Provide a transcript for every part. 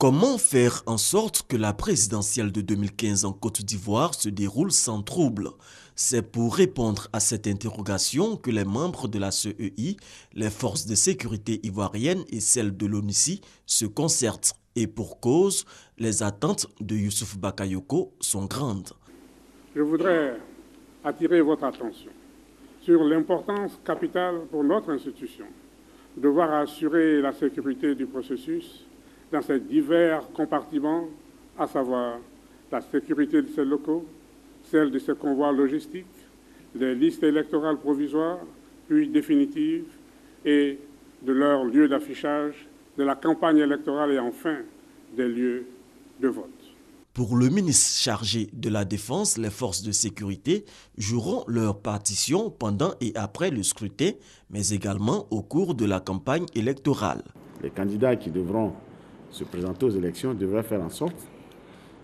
Comment faire en sorte que la présidentielle de 2015 en Côte d'Ivoire se déroule sans trouble? C'est pour répondre à cette interrogation que les membres de la CEI, les forces de sécurité ivoiriennes et celles de l'ONUCI se concertent. Et pour cause, les attentes de Youssouf Bakayoko sont grandes. Je voudrais attirer votre attention sur l'importance capitale pour notre institution de devoir assurer la sécurité du processus dans ses divers compartiments, à savoir la sécurité de ses locaux, celle de ses convois logistiques, des listes électorales provisoires, puis définitives, et de leur lieu d'affichage, de la campagne électorale et enfin des lieux de vote. Pour le ministre chargé de la Défense, les forces de sécurité joueront leur partition pendant et après le scrutin, mais également au cours de la campagne électorale. Les candidats qui devront se présenter aux élections devraient faire en sorte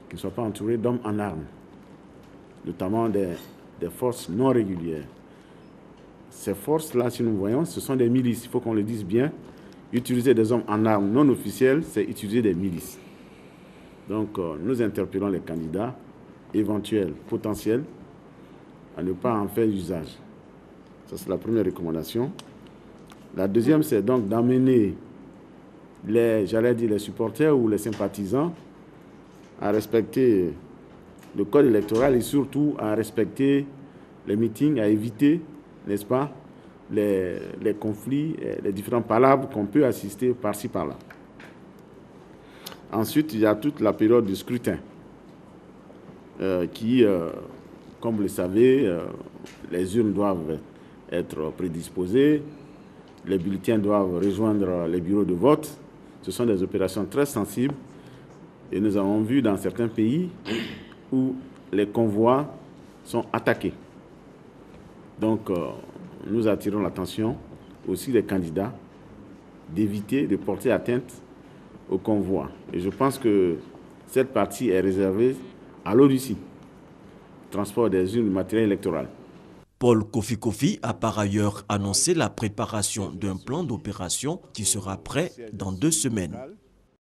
qu'ils ne soient pas entourés d'hommes en armes, notamment des forces non régulières. Ces forces-là, si nous voyons, ce sont des milices, il faut qu'on le dise bien. Utiliser des hommes en armes non officiels, c'est utiliser des milices. Donc, nous interpellons les candidats éventuels, potentiels, à ne pas en faire usage. Ça, c'est la première recommandation. La deuxième, c'est donc d'amener les supporters ou les sympathisants à respecter le code électoral et surtout à respecter les meetings, à éviter, n'est-ce pas, les conflits, les différents palabres qu'on peut assister par-ci, par-là. Ensuite, il y a toute la période du scrutin qui, comme vous le savez, les urnes doivent être prédisposées, les bulletins doivent rejoindre les bureaux de vote. Ce sont des opérations très sensibles et nous avons vu dans certains pays où les convois sont attaqués. Donc, nous attirons l'attention aussi des candidats d'éviter de porter atteinte au convoi. Et je pense que cette partie est réservée à l'ONUCI, transport des urnes, du matériel électoral. Paul Kofi Kofi a par ailleurs annoncé la préparation d'un plan d'opération qui sera prêt dans 2 semaines.